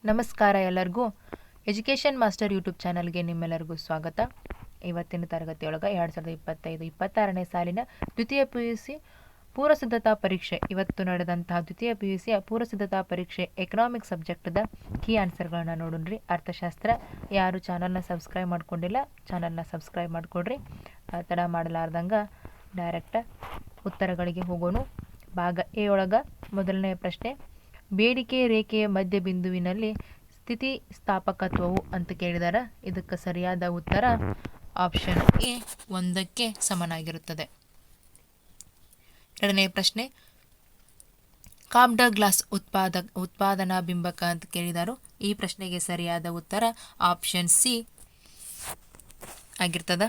ನಮಸ್ಕಾರ ಎಲ್ಲರಿಗೂ. Education master YouTube ಚಾನಲ್ಗೆ ನಿಮ್ಮೆಲ್ಲರಿಗೂ ಸ್ವಾಗತ. ಇವತ್ತಿನ ತರಗತಿಯೊಳಗೆ 2025-26ನೇ ಸಾಲಿನ ದ್ವಿತೀಯ PUC ಪೂರ್ವಸಿದ್ಧತಾ ಪರೀಕ್ಷೆ, ಇವತ್ತು ನಡೆದಂತಹ ದ್ವಿತೀಯ PUCಯ ಪೂರ್ವಸಿದ್ಧತಾ ಪರೀಕ್ಷೆ ಎಕನಾಮಿಕ್ ಸಬ್ಜೆಕ್ಟ್ದ ಕೀ ಆನ್ಸರ್ಗಳನ್ನ ನೋಡೋಣ್ರಿ. ಅರ್ಥಶಾಸ್ತ್ರ. ಯಾರು ಚಾನಲ್ನ ಸಬ್ಸ್ಕ್ರೈಬ್ ಮಾಡ್ಕೊಂಡಿಲ್ಲ, ಚಾನಲ್ನ ಸಬ್ಸ್ಕ್ರೈಬ್ ಮಾಡ್ಕೊಡ್ರಿ. ತಡ ಮಾಡಲಾರ್ದಂಗೆ ಡೈರೆಕ್ಟ್ ಉತ್ತರಗಳಿಗೆ ಹೋಗೋಣ. ಭಾಗ ಎ ಒಳಗೆ ಮೊದಲನೆಯ ಪ್ರಶ್ನೆ, ಬೇಡಿಕೆ ರೇಖೆಯ ಮಧ್ಯ ಬಿಂದುವಿನಲ್ಲಿ ಸ್ಥಿತಿಸ್ಥಾಪಕತ್ವವು ಅಂತ ಕೇಳಿದಾರೆ. ಇದಕ್ಕೆ ಸರಿಯಾದ ಉತ್ತರ ಆಪ್ಷನ್ ಎ 1ಕ್ಕೆ ಸಮನಾಗಿರುತ್ತದೆ. ಎರಡನೇ ಪ್ರಶ್ನೆ, ಕಾಬ್ಡ ಗ್ಲಾಸ್ ಉತ್ಪಾದನಾ ಬಿಂಬಕ ಅಂತ ಕೇಳಿದಾರು. ಈ ಪ್ರಶ್ನೆಗೆ ಸರಿಯಾದ ಉತ್ತರ ಆಪ್ಷನ್ ಸಿ ಆಗಿರ್ತದೆ.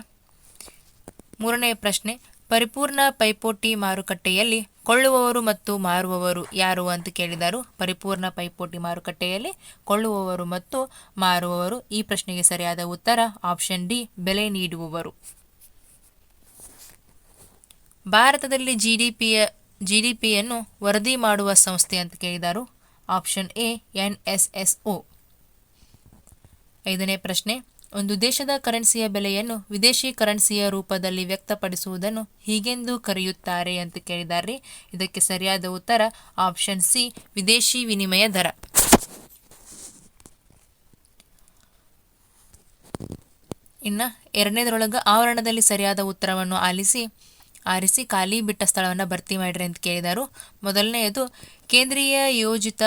ಮೂರನೇ ಪ್ರಶ್ನೆ, ಪರಿಪೂರ್ಣ ಪೈಪೋಟಿ ಮಾರುಕಟ್ಟೆಯಲ್ಲಿ ಕೊಳ್ಳುವವರು ಮತ್ತು ಮಾರುವವರು ಯಾರು ಅಂತ ಕೇಳಿದರು. ಪರಿಪೂರ್ಣ ಪೈಪೋಟಿ ಮಾರುಕಟ್ಟೆಯಲ್ಲಿ ಕೊಳ್ಳುವವರು ಮತ್ತು ಮಾರುವವರು. ಈ ಪ್ರಶ್ನೆಗೆ ಸರಿಯಾದ ಉತ್ತರ ಆಪ್ಷನ್ ಡಿ, ಬೆಲೆ ನೀಡುವವರು. ಭಾರತದಲ್ಲಿ ಜಿಡಿಪಿಯನ್ನು ವರದಿ ಮಾಡುವ ಸಂಸ್ಥೆ ಅಂತ ಕೇಳಿದರು. Option A, NSSO. ಐದನೇ ಪ್ರಶ್ನೆ, ಒಂದು ದೇಶದ ಕರೆನ್ಸಿಯ ಬೆಲೆಯನ್ನು ವಿದೇಶಿ ಕರೆನ್ಸಿಯ ರೂಪದಲ್ಲಿ ವ್ಯಕ್ತಪಡಿಸುವುದನ್ನು ಹೀಗೆಂದು ಕರೆಯುತ್ತಾರೆ ಅಂತ ಕೇಳಿದ್ದಾರೆ. ಇದಕ್ಕೆ ಸರಿಯಾದ ಉತ್ತರ ಆಪ್ಷನ್ ಸಿ, ವಿದೇಶಿ ವಿನಿಮಯ ದರ. ಇನ್ನು ಎರಡನೇದರೊಳಗೆ ಆವರಣದಲ್ಲಿ ಸರಿಯಾದ ಉತ್ತರವನ್ನು ಆರಿಸಿ ಖಾಲಿ ಬಿಟ್ಟ ಸ್ಥಳವನ್ನು ಭರ್ತಿ ಮಾಡಿರಿ ಅಂತ ಕೇಳಿದರು. ಮೊದಲನೆಯದು, ಕೇಂದ್ರೀಯ ಯೋಜಿತ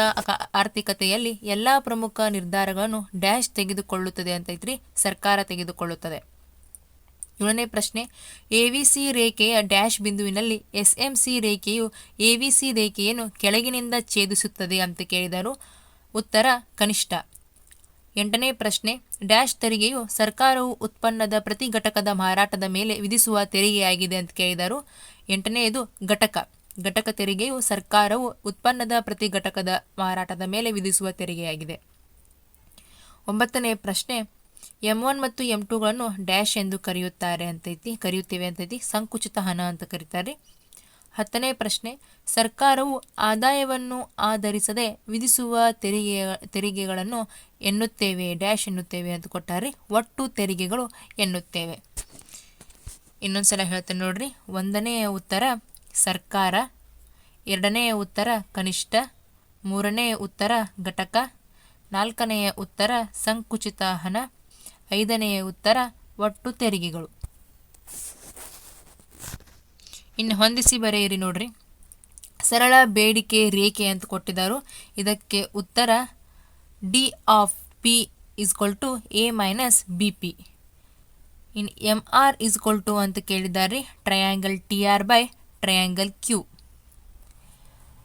ಆರ್ಥಿಕತೆಯಲ್ಲಿ ಎಲ್ಲ ಪ್ರಮುಖ ನಿರ್ಧಾರಗಳನ್ನು ಡ್ಯಾಶ್ ತೆಗೆದುಕೊಳ್ಳುತ್ತದೆ ಅಂತ ಐತ್ರಿ, ಸರ್ಕಾರ ತೆಗೆದುಕೊಳ್ಳುತ್ತದೆ. ಏಳನೇ ಪ್ರಶ್ನೆ, AVC ರೇಖೆಯ ಡ್ಯಾಶ್ ಬಿಂದುವಿನಲ್ಲಿ SMC ರೇಖೆಯು AVC ರೇಖೆಯನ್ನು ಕೆಳಗಿನಿಂದ ಛೇದಿಸುತ್ತದೆ ಅಂತ ಕೇಳಿದರು. ಉತ್ತರ ಕನಿಷ್ಠ. ಎಂಟನೇ ಪ್ರಶ್ನೆ, ಡ್ಯಾಶ್ ತೆರಿಗೆಯು ಸರ್ಕಾರವು ಉತ್ಪನ್ನದ ಪ್ರತಿ ಘಟಕದ ಮಾರಾಟದ ಮೇಲೆ ವಿಧಿಸುವ ತೆರಿಗೆಯಾಗಿದೆ ಅಂತ ಕೇಳಿದರು. ಎಂಟನೆಯದು ಘಟಕ ತೆರಿಗೆಯು ಸರ್ಕಾರವು ಉತ್ಪನ್ನದ ಪ್ರತಿ ಘಟಕದ ಮಾರಾಟದ ಮೇಲೆ ವಿಧಿಸುವ ತೆರಿಗೆಯಾಗಿದೆ. ಒಂಬತ್ತನೇ ಪ್ರಶ್ನೆ, M1 ಮತ್ತು M2ಗಳನ್ನು ಡ್ಯಾಶ್ ಎಂದು ಕರೆಯುತ್ತೇವೆ ಅಂತೈತಿ, ಸಂಕುಚಿತ ಹಣ ಅಂತ ಕರೀತಾರೆ. ಹತ್ತನೇ ಪ್ರಶ್ನೆ, ಸರ್ಕಾರವು ಆದಾಯವನ್ನು ಆಧರಿಸದೆ ವಿಧಿಸುವ ತೆರಿಗೆಗಳನ್ನು ಡ್ಯಾಶ್ ಎನ್ನುತ್ತೇವೆ ಅಂತ ಕೊಟ್ಟಾರೆ, ಒಟ್ಟು ತೆರಿಗೆಗಳು ಎನ್ನುತ್ತೇವೆ. ಇನ್ನೊಂದ್ಸಲ ಹೇಳ್ತೇನೆ ನೋಡ್ರಿ. ಒಂದನೆಯ ಉತ್ತರ ಸರ್ಕಾರ, ಎರಡನೆಯ ಉತ್ತರ ಕನಿಷ್ಠ, ಮೂರನೆಯ ಉತ್ತರ ಘಟಕ, ನಾಲ್ಕನೆಯ ಉತ್ತರ ಸಂಕುಚಿತ ಹಣ, ಐದನೆಯ ಉತ್ತರ ಒಟ್ಟು ತೆರಿಗೆಗಳು. ಇನ್ನು ಹೊಂದಿಸಿ ಬರೆಯಿರಿ ನೋಡ್ರಿ. ಸರಳ ಬೇಡಿಕೆ ರೇಖೆ ಅಂತ ಕೊಟ್ಟಿದ್ದಾರೆ. ಇದಕ್ಕೆ ಉತ್ತರ D of P = A - BP. ಇನ್ನು MR = ಅಂತ ಕೇಳಿದ್ದಾರೆ, triangle TR by triangle Q.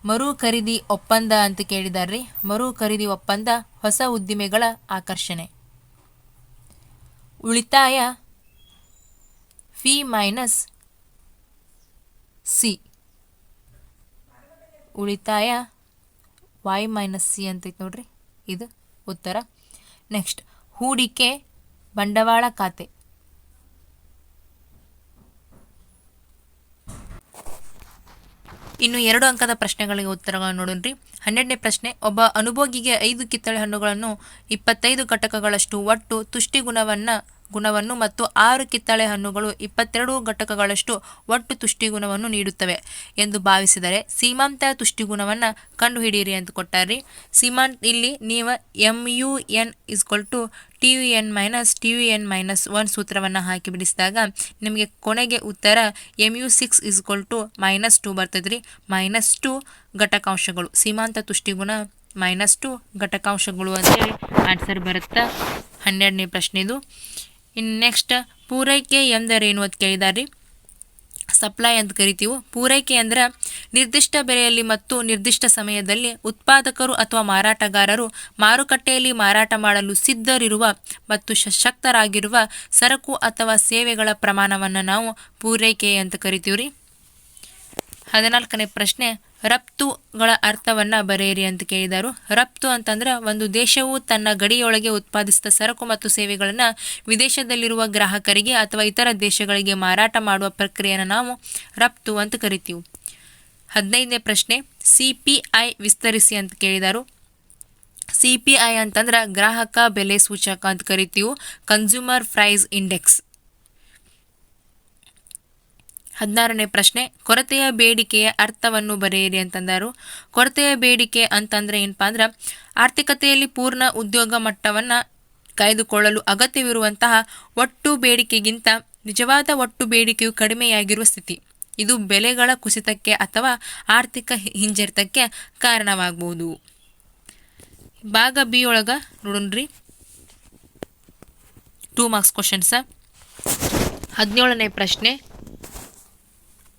ಮರು ಖರೀದಿ ಒಪ್ಪಂದ ಅಂತ ಕೇಳಿದ್ದಾರೆ. ಮರು ಖರೀದಿ ಒಪ್ಪಂದ ಹೊಸ ಉದ್ದಿಮೆಗಳ ಆಕರ್ಷಣೆ. ಉಳಿತಾಯ ಫಿ ಮೈನಸ್ ಸಿ, ಉಳಿತಾಯ Y - C ಅಂತೈತೆ ನೋಡ್ರಿ, ಇದು ಉತ್ತರ. ನೆಕ್ಸ್ಟ್, ಹೂಡಿಕೆ ಬಂಡವಾಳ ಖಾತೆ. ಇನ್ನು 2 ಅಂಕದ ಪ್ರಶ್ನೆಗಳಿಗೆ ಉತ್ತರಗಳನ್ನು ನೋಡೋಣ್ರಿ. 12ನೇ ಪ್ರಶ್ನೆ, ಒಬ್ಬ ಅನುಭೋಗಿಗೆ 5 ಕಿತ್ತಳೆ ಹಣ್ಣುಗಳನ್ನು 25 ಘಟಕಗಳಷ್ಟು ಒಟ್ಟು ತುಷ್ಟಿ ಗುಣವನ್ನು ಮತ್ತು 6 ಕಿತ್ತಳೆ ಹಣ್ಣುಗಳು 22 ಘಟಕಗಳಷ್ಟು ಒಟ್ಟು ತುಷ್ಟಿಗುಣವನ್ನು ನೀಡುತ್ತವೆ ಎಂದು ಭಾವಿಸಿದರೆ ಸೀಮಾಂತ ತುಷ್ಟಿಗುಣವನ್ನು ಕಂಡುಹಿಡಿಯಿರಿ ಅಂತ ಕೊಟ್ಟಾರ್ರಿ. ಇಲ್ಲಿ ನೀವು MUN = TUN - TUN - 1 ಸೂತ್ರವನ್ನು ಹಾಕಿ ಬಿಡಿಸಿದಾಗ ನಿಮಗೆ ಕೊನೆಗೆ ಉತ್ತರ MU6 = -2 ಬರ್ತದ್ರಿ. -2 ಘಟಕಾಂಶಗಳು, ಸೀಮಾಂತ ತುಷ್ಟಿಗುಣ -2 ಘಟಕಾಂಶಗಳು ಅಂತೇಳಿ ಆನ್ಸರ್ ಬರುತ್ತೆ 12ನೇ ಪ್ರಶ್ನೆದು. ಇನ್ನು ನೆಕ್ಸ್ಟ್, ಪೂರೈಕೆ ಎಂದರೇನು ಅಂತ ಕೇಳಿದಾರೆ. ಸಪ್ಲೈ ಅಂತ ಕರಿತೀವಿ. ಪೂರೈಕೆ ಅಂದ್ರೆ ನಿರ್ದಿಷ್ಟ ಬೆಲೆಯಲ್ಲಿ ಮತ್ತು ನಿರ್ದಿಷ್ಟ ಸಮಯದಲ್ಲಿ ಉತ್ಪಾದಕರು ಅಥವಾ ಮಾರಾಟಗಾರರು ಮಾರುಕಟ್ಟೆಯಲ್ಲಿ ಮಾರಾಟ ಮಾಡಲು ಸಿದ್ಧರಿರುವ ಮತ್ತು ಶಕ್ತರಾಗಿರುವ ಸರಕು ಅಥವಾ ಸೇವೆಗಳ ಪ್ರಮಾಣವನ್ನು ನಾವು ಪೂರೈಕೆ ಅಂತ ಕರಿತೀವ್ರಿ. 14ನೇ ಪ್ರಶ್ನೆ, ರಫ್ತುಗಳ ಅರ್ಥವನ್ನು ಬರೆಯಿರಿ ಅಂತ ಕೇಳಿದರು. ರಫ್ತು ಅಂತಂದ್ರೆ ಒಂದು ದೇಶವು ತನ್ನ ಗಡಿಯೊಳಗೆ ಉತ್ಪಾದಿಸಿದ ಸರಕು ಮತ್ತು ಸೇವೆಗಳನ್ನು ವಿದೇಶದಲ್ಲಿರುವ ಗ್ರಾಹಕರಿಗೆ ಅಥವಾ ಇತರ ದೇಶಗಳಿಗೆ ಮಾರಾಟ ಮಾಡುವ ಪ್ರಕ್ರಿಯೆಯನ್ನು ನಾವು ರಫ್ತು ಅಂತ ಕರಿತೀವಿ. 15ನೇ ಪ್ರಶ್ನೆ, CPI ವಿಸ್ತರಿಸಿ ಅಂತ ಕೇಳಿದರು. CPI ಅಂತಂದ್ರೆ ಗ್ರಾಹಕ ಬೆಲೆ ಸೂಚಕ ಅಂತ ಕರಿತೀವಿ, ಕನ್ಸ್ಯೂಮರ್ ಪ್ರೈಸ್ ಇಂಡೆಕ್ಸ್. 16ನೇ ಪ್ರಶ್ನೆ, ಕೊರತೆಯ ಬೇಡಿಕೆಯ ಅರ್ಥವನ್ನು ಬರೆಯಿರಿ ಅಂತಂದರು. ಕೊರತೆಯ ಬೇಡಿಕೆ ಅಂತಂದ್ರೆ ಏನಪ್ಪಾ ಅಂದ್ರೆ ಆರ್ಥಿಕತೆಯಲ್ಲಿ ಪೂರ್ಣ ಉದ್ಯೋಗ ಮಟ್ಟವನ್ನು ಕಾಯ್ದುಕೊಳ್ಳಲು ಅಗತ್ಯವಿರುವಂತಹ ಒಟ್ಟು ಬೇಡಿಕೆಗಿಂತ ನಿಜವಾದ ಒಟ್ಟು ಬೇಡಿಕೆಯು ಕಡಿಮೆಯಾಗಿರುವ ಸ್ಥಿತಿ. ಇದು ಬೆಲೆಗಳ ಕುಸಿತಕ್ಕೆ ಅಥವಾ ಆರ್ಥಿಕ ಹಿಂಜರಿತಕ್ಕೆ ಕಾರಣವಾಗಬಹುದು. ಭಾಗ ಬಿ ಒಳಗ ನೋಡೋಣ್ರಿ, 2 ಮಾರ್ಕ್ಸ್ ಕ್ವಶನ್ಸ. 17ನೇ ಪ್ರಶ್ನೆ,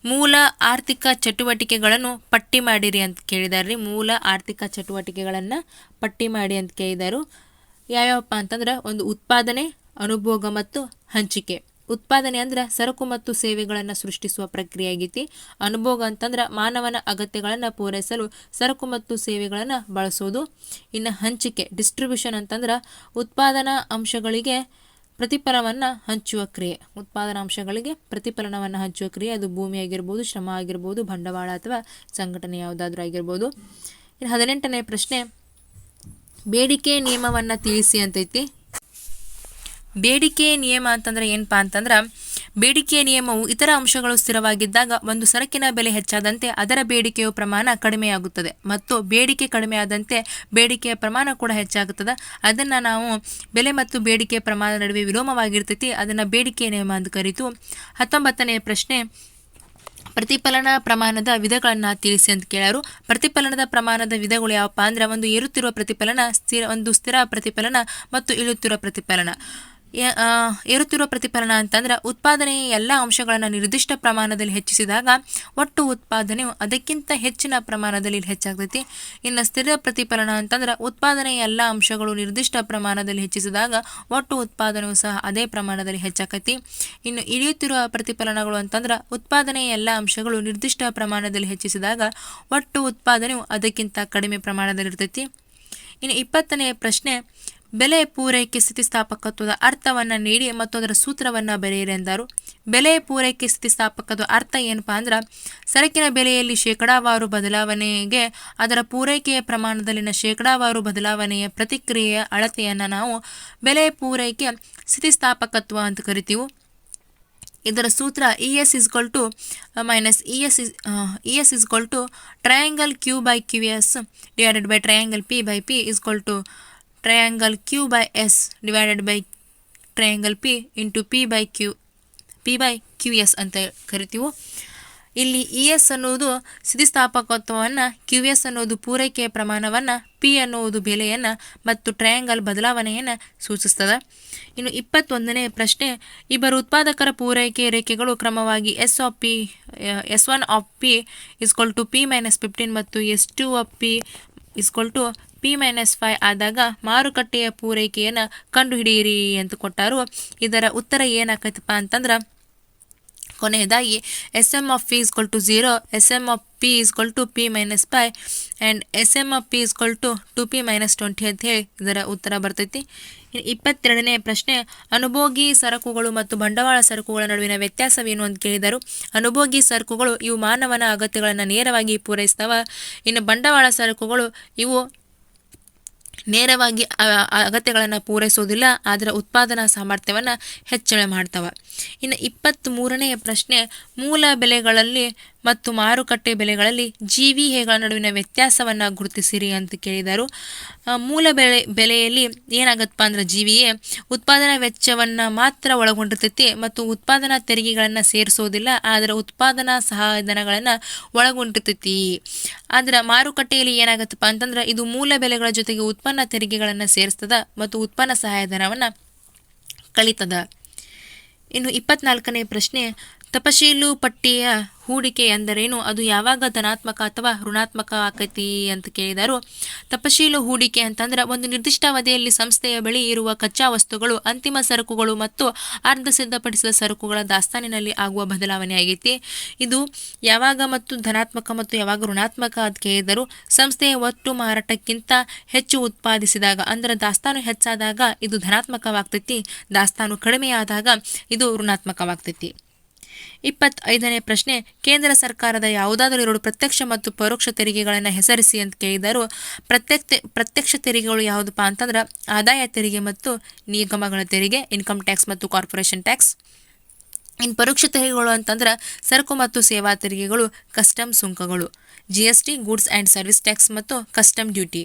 ಮೂಲ ಆರ್ಥಿಕ ಚಟುವಟಿಕೆಗಳನ್ನು ಪಟ್ಟಿ ಮಾಡಿರಿ ಅಂತ ಕೇಳಿದಾರ್ರಿ. ಮೂಲ ಆರ್ಥಿಕ ಚಟುವಟಿಕೆಗಳನ್ನು ಪಟ್ಟಿ ಮಾಡಿ ಅಂತ ಕೇಳಿದಾರು. ಯಾವ್ಯಾವಪ್ಪ ಅಂತಂದ್ರೆ ಒಂದು ಉತ್ಪಾದನೆ, ಅನುಭೋಗ ಮತ್ತು ಹಂಚಿಕೆ. ಉತ್ಪಾದನೆ ಅಂದ್ರೆ ಸರಕು ಮತ್ತು ಸೇವೆಗಳನ್ನು ಸೃಷ್ಟಿಸುವ ಪ್ರಕ್ರಿಯೆ ಆಗೈತಿ. ಅನುಭೋಗ ಅಂತಂದ್ರೆ ಮಾನವನ ಅಗತ್ಯಗಳನ್ನು ಪೂರೈಸಲು ಸರಕು ಮತ್ತು ಸೇವೆಗಳನ್ನು ಬಳಸೋದು. ಇನ್ನು ಹಂಚಿಕೆ, ಡಿಸ್ಟ್ರಿಬ್ಯೂಷನ್ ಅಂತಂದ್ರೆ ಉತ್ಪಾದನಾ ಅಂಶಗಳಿಗೆ ಪ್ರತಿಫಲವನ್ನು ಹಂಚುವ ಕ್ರಿಯೆ. ಉತ್ಪಾದನಾ ಅಂಶಗಳಿಗೆ ಪ್ರತಿಫಲನವನ್ನು ಹಂಚುವ ಕ್ರಿಯೆ, ಅದು ಭೂಮಿ ಆಗಿರ್ಬೋದು, ಶ್ರಮ ಆಗಿರ್ಬೋದು, ಬಂಡವಾಳ ಅಥವಾ ಸಂಘಟನೆ ಯಾವುದಾದ್ರೂ ಆಗಿರ್ಬೋದು. ಇನ್ನು 18ನೇ ಪ್ರಶ್ನೆ, ಬೇಡಿಕೆ ನಿಯಮವನ್ನು ತಿಳಿಸಿ ಅಂತೈತಿ. ಬೇಡಿಕೆ ನಿಯಮ ಅಂತಂದ್ರೆ ಏನಪ್ಪಾ ಅಂತಂದ್ರೆ ಬೇಡಿಕೆಯ ನಿಯಮವು ಇತರ ಅಂಶಗಳು ಸ್ಥಿರವಾಗಿದ್ದಾಗ ಒಂದು ಸರಕಿನ ಬೆಲೆ ಹೆಚ್ಚಾದಂತೆ ಅದರ ಬೇಡಿಕೆಯ ಪ್ರಮಾಣ ಕಡಿಮೆಯಾಗುತ್ತದೆ ಮತ್ತು ಬೇಡಿಕೆ ಕಡಿಮೆಯಾದಂತೆ ಬೇಡಿಕೆಯ ಪ್ರಮಾಣ ಕೂಡ ಹೆಚ್ಚಾಗುತ್ತದೆ. ಅದನ್ನು ನಾವು ಬೆಲೆ ಮತ್ತು ಬೇಡಿಕೆಯ ಪ್ರಮಾಣ ನಡುವೆ ವಿಲೋಮವಾಗಿರ್ತೈತಿ, ಅದನ್ನು ಬೇಡಿಕೆಯ ನಿಯಮ ಅಂತ ಕರೀತು. 19ನೇ ಪ್ರಶ್ನೆ, ಪ್ರತಿಫಲನ ಪ್ರಮಾಣದ ವಿಧಗಳನ್ನು ತಿಳಿಸಿ ಅಂತ ಕೇಳಾರು. ಪ್ರತಿಫಲನದ ಪ್ರಮಾಣದ ವಿಧಗಳು ಯಾವಪ್ಪ ಅಂದ್ರೆ ಒಂದು ಏರುತ್ತಿರುವ ಪ್ರತಿಫಲನ, ಒಂದು ಸ್ಥಿರ ಪ್ರತಿಫಲನ ಮತ್ತು ಇಳುತ್ತಿರುವ ಪ್ರತಿಫಲನ. ಏರುತ್ತಿರುವ ಪ್ರತಿಫಲನ ಅಂತಂದ್ರೆ ಉತ್ಪಾದನೆಯ ಎಲ್ಲ ಅಂಶಗಳನ್ನು ನಿರ್ದಿಷ್ಟ ಪ್ರಮಾಣದಲ್ಲಿ ಹೆಚ್ಚಿಸಿದಾಗ ಒಟ್ಟು ಉತ್ಪಾದನೆಯು ಅದಕ್ಕಿಂತ ಹೆಚ್ಚಿನ ಪ್ರಮಾಣದಲ್ಲಿ ಹೆಚ್ಚಾಗ್ತೈತಿ. ಇನ್ನು ಸ್ಥಿರ ಪ್ರತಿಫಲನ ಅಂತಂದ್ರೆ ಉತ್ಪಾದನೆಯ ಎಲ್ಲ ಅಂಶಗಳು ನಿರ್ದಿಷ್ಟ ಪ್ರಮಾಣದಲ್ಲಿ ಹೆಚ್ಚಿಸಿದಾಗ ಒಟ್ಟು ಉತ್ಪಾದನೆಯು ಸಹ ಅದೇ ಪ್ರಮಾಣದಲ್ಲಿ ಹೆಚ್ಚಾಕೈತಿ. ಇನ್ನು ಇಳಿಯುತ್ತಿರುವ ಪ್ರತಿಫಲನಗಳು ಅಂತಂದ್ರೆ ಉತ್ಪಾದನೆಯ ಎಲ್ಲ ಅಂಶಗಳು ನಿರ್ದಿಷ್ಟ ಪ್ರಮಾಣದಲ್ಲಿ ಹೆಚ್ಚಿಸಿದಾಗ ಒಟ್ಟು ಉತ್ಪಾದನೆಯು ಅದಕ್ಕಿಂತ ಕಡಿಮೆ ಪ್ರಮಾಣದಲ್ಲಿರ್ತೈತಿ. ಇನ್ನು 20ನೇ ಪ್ರಶ್ನೆ, ಬೆಲೆ ಪೂರೈಕೆ ಸ್ಥಿತಿಸ್ಥಾಪಕತ್ವದ ಅರ್ಥವನ್ನು ನೀಡಿ ಮತ್ತು ಅದರ ಸೂತ್ರವನ್ನು ಬರೆಯಿರಿ ಎಂದರು. ಬೆಲೆ ಪೂರೈಕೆ ಸ್ಥಿತಿಸ್ಥಾಪಕದ ಅರ್ಥ ಏನಪ್ಪಾ ಅಂದ್ರೆ ಸರಕಿನ ಬೆಲೆಯಲ್ಲಿ ಶೇಕಡಾವಾರು ಬದಲಾವಣೆಗೆ ಅದರ ಪೂರೈಕೆಯ ಪ್ರಮಾಣದಲ್ಲಿನ ಶೇಕಡಾವಾರು ಬದಲಾವಣೆಯ ಪ್ರತಿಕ್ರಿಯೆಯ ಅಳತೆಯನ್ನು ನಾವು ಬೆಲೆ ಪೂರೈಕೆ ಸ್ಥಿತಿಸ್ಥಾಪಕತ್ವ ಅಂತ ಕರಿತೀವಿ. ಇದರ ಸೂತ್ರ ES minus ES triangle Q by QS divided by triangle P by P triangle Q by S divided by triangle P into P by QS ಅಂತ ಕರಿತೀವಿ. ಇಲ್ಲಿ ES ಅನ್ನೋದು ಸ್ಥಿತಿಸ್ಥಾಪಕತ್ವವನ್ನು, QS ಅನ್ನೋದು ಪೂರೈಕೆಯ ಪ್ರಮಾಣವನ್ನು, P ಅನ್ನುವುದು ಬೆಲೆಯನ್ನು ಮತ್ತು ಟ್ರಯಾಂಗಲ್ ಬದಲಾವಣೆಯನ್ನು ಸೂಚಿಸ್ತದೆ. ಇನ್ನು 21ನೇ ಪ್ರಶ್ನೆ, ಇಬ್ಬರು ಉತ್ಪಾದಕರ ಪೂರೈಕೆ ರೇಖೆಗಳು ಕ್ರಮವಾಗಿ S1 of P = P - 15 ಮತ್ತು S2 of P = P - 5 ಆದಾಗ ಮಾರುಕಟ್ಟೆಯ ಪೂರೈಕೆಯನ್ನು ಕಂಡುಹಿಡಿಯಿರಿ ಅಂತ ಕೊಟ್ಟಾರು. ಇದರ ಉತ್ತರ ಏನಾಕೈತಪ್ಪ ಅಂತಂದ್ರೆ ಕೊನೆಯದಾಗಿ SM of P = 0, SM of P = P - 5 and SM of P = 2P - 20 ಅಂತ ಹೇಳಿ ಇದರ ಉತ್ತರ ಬರ್ತೈತಿ. 22ನೇ ಪ್ರಶ್ನೆ, ಅನುಭೋಗಿ ಸರಕುಗಳು ಮತ್ತು ಬಂಡವಾಳ ಸರಕುಗಳ ನಡುವಿನ ವ್ಯತ್ಯಾಸವೇನು ಅಂತ ಕೇಳಿದರು. ಅನುಭೋಗಿ ಸರಕುಗಳು ಇವು ಮಾನವನ ಅಗತ್ಯಗಳನ್ನು ನೇರವಾಗಿ ಪೂರೈಸ್ತವ. ಇನ್ನು ಬಂಡವಾಳ ಸರಕುಗಳು ಇವು ನೇರವಾಗಿ ಅಗತ್ಯಗಳನ್ನು ಪೂರೈಸೋದಿಲ್ಲ, ಆದರೆ ಉತ್ಪಾದನಾ ಸಾಮರ್ಥ್ಯವನ್ನು ಹೆಚ್ಚಳ ಮಾಡ್ತವೆ. ಇನ್ನು 23ನೇ ಪ್ರಶ್ನೆ, ಮೂಲ ಬೆಲೆಗಳಲ್ಲಿ ಮತ್ತು ಮಾರುಕಟ್ಟೆ ಬೆಲೆಗಳಲ್ಲಿ GVAಗಳ ನಡುವಿನ ವ್ಯತ್ಯಾಸವನ್ನು ಗುರುತಿಸಿರಿ ಅಂತ ಕೇಳಿದರು. ಮೂಲ ಬೆಲೆಯಲ್ಲಿ ಏನಾಗತ್ತಪ್ಪ ಅಂದ್ರೆ GVA ಉತ್ಪಾದನಾ ವೆಚ್ಚವನ್ನು ಮಾತ್ರ ಒಳಗೊಂಡಿರ್ತೈತಿ ಮತ್ತು ಉತ್ಪಾದನಾ ತೆರಿಗೆಗಳನ್ನು ಸೇರಿಸೋದಿಲ್ಲ, ಆದರೆ ಉತ್ಪಾದನಾ ಸಹಾಯಧನಗಳನ್ನು ಒಳಗೊಂಡಿರ್ತೈತಿ. ಆದ್ರೆ ಮಾರುಕಟ್ಟೆಯಲ್ಲಿ ಏನಾಗತ್ತಪ್ಪ ಅಂತಂದ್ರೆ ಇದು ಮೂಲ ಬೆಲೆಗಳ ಜೊತೆಗೆ ಉತ್ಪನ್ನ ತೆರಿಗೆಗಳನ್ನು ಸೇರಿಸ್ತದ ಮತ್ತು ಉತ್ಪನ್ನ ಸಹಾಯಧನವನ್ನು ಕಳೀತದ. ಇನ್ನು 24ನೇ ಪ್ರಶ್ನೆ, ತಪಶೀಲು ಪಟ್ಟಿಯ ಹೂಡಿಕೆ ಎಂದರೇನು? ಅದು ಯಾವಾಗ ಧನಾತ್ಮಕ ಅಥವಾ ಋಣಾತ್ಮಕ ಆಕೈತಿ ಅಂತ ಕೇಳಿದರು. ತಪಶೀಲು ಹೂಡಿಕೆ ಅಂತಂದ್ರೆ ಒಂದು ನಿರ್ದಿಷ್ಟ ಅವಧಿಯಲ್ಲಿ ಸಂಸ್ಥೆಯ ಬಳಿ ಇರುವ ಕಚ್ಚಾ ವಸ್ತುಗಳು, ಅಂತಿಮ ಸರಕುಗಳು ಮತ್ತು ಅರ್ಧ ಸಿದ್ಧಪಡಿಸಿದ ಸರಕುಗಳ ದಾಸ್ತಾನಿನಲ್ಲಿ ಆಗುವ ಬದಲಾವಣೆ ಆಗೈತಿ. ಇದು ಯಾವಾಗ ಮತ್ತು ಧನಾತ್ಮಕ ಮತ್ತು ಯಾವಾಗ ಋಣಾತ್ಮಕ ಅಂತ ಕೇಳಿದರು. ಸಂಸ್ಥೆಯ ಒಟ್ಟು ಮಾರಾಟಕ್ಕಿಂತ ಹೆಚ್ಚು ಉತ್ಪಾದಿಸಿದಾಗ ಅಂದ್ರೆ ದಾಸ್ತಾನು ಹೆಚ್ಚಾದಾಗ ಇದು ಧನಾತ್ಮಕವಾಗ್ತೈತಿ, ದಾಸ್ತಾನು ಕಡಿಮೆಯಾದಾಗ ಇದು ಋಣಾತ್ಮಕವಾಗ್ತೈತಿ. 25ನೇ ಪ್ರಶ್ನೆ, ಕೇಂದ್ರ ಸರ್ಕಾರದ ಯಾವುದಾದರೂ 2 ಪ್ರತ್ಯಕ್ಷ ಮತ್ತು ಪರೋಕ್ಷ ತೆರಿಗೆಗಳನ್ನು ಹೆಸರಿಸಿ ಅಂತ ಕೇಳಿದರು. ಪ್ರತ್ಯಕ್ಷ ತೆರಿಗೆಗಳು ಯಾವುದಪ್ಪ ಅಂತಂದ್ರೆ ಆದಾಯ ತೆರಿಗೆ ಮತ್ತು ನಿಗಮಗಳ ತೆರಿಗೆ, ಇನ್ಕಮ್ ಟ್ಯಾಕ್ಸ್ ಮತ್ತು ಕಾರ್ಪೊರೇಷನ್ ಟ್ಯಾಕ್ಸ್. ಇನ್ನು ಪರೋಕ್ಷ ತೆರಿಗೆಗಳು ಅಂತಂದ್ರೆ ಸರಕು ಮತ್ತು ಸೇವಾ ತೆರಿಗೆಗಳು, ಕಸ್ಟಮ್ ಸುಂಕಗಳು, GST goods and service tax ಮತ್ತು ಕಸ್ಟಮ್ ಡ್ಯೂಟಿ.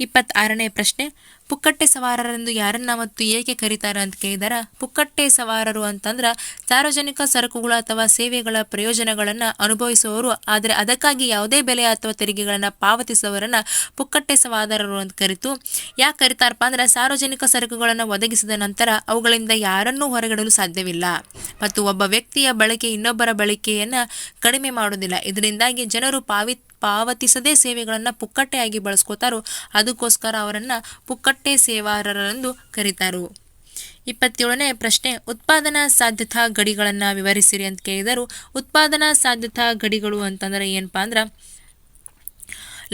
26ನೇ ಪ್ರಶ್ನೆ, ಪುಕ್ಕಟ್ಟೆ ಸವಾರರೆಂದು ಯಾರನ್ನ ಮತ್ತು ಏಕೆ ಕರೀತಾರೆ ಅಂತ ಕೇಳಿದಾರ. ಪುಕ್ಕಟ್ಟೆ ಸವಾರರು ಅಂತಂದ್ರೆ ಸಾರ್ವಜನಿಕ ಸರಕುಗಳು ಅಥವಾ ಸೇವೆಗಳ ಪ್ರಯೋಜನಗಳನ್ನು ಅನುಭವಿಸುವವರು, ಆದರೆ ಅದಕ್ಕಾಗಿ ಯಾವುದೇ ಬೆಲೆ ಅಥವಾ ತೆರಿಗೆಗಳನ್ನು ಪಾವತಿಸುವವರನ್ನ ಪುಕ್ಕಟ್ಟೆ ಸವಾರರು ಅಂತ ಕರಿತು. ಯಾಕೆ ಕರೀತಾರಪ್ಪ ಅಂದ್ರೆ ಸಾರ್ವಜನಿಕ ಸರಕುಗಳನ್ನು ಒದಗಿಸಿದ ನಂತರ ಅವುಗಳಿಂದ ಯಾರನ್ನೂ ಹೊರಗಿಡಲು ಸಾಧ್ಯವಿಲ್ಲ ಮತ್ತು ಒಬ್ಬ ವ್ಯಕ್ತಿಯ ಬಳಕೆ ಇನ್ನೊಬ್ಬರ ಬಳಕೆಯನ್ನು ಕಡಿಮೆ ಮಾಡುವುದಿಲ್ಲ. ಇದರಿಂದಾಗಿ ಜನರು ಪಾವತಿಸದೇ ಸೇವೆಗಳನ್ನು ಪುಕ್ಕಟ್ಟೆಯಾಗಿ ಬಳಸ್ಕೋತಾರೋ, ಅದಕ್ಕೋಸ್ಕರ ಅವರನ್ನು ಪುಕ್ಕಟ್ಟೆ ಸೇವಾರರೆಂದು ಕರೀತಾರು. 27ನೇ ಪ್ರಶ್ನೆ, ಉತ್ಪಾದನಾ ಸಾಧ್ಯತಾ ಗಡಿಗಳನ್ನು ವಿವರಿಸಿರಿ ಅಂತ ಕೇಳಿದರು. ಉತ್ಪಾದನಾ ಸಾಧ್ಯತಾ ಗಡಿಗಳು ಅಂತಂದ್ರೆ ಏನಪ್ಪಾ ಅಂದ್ರೆ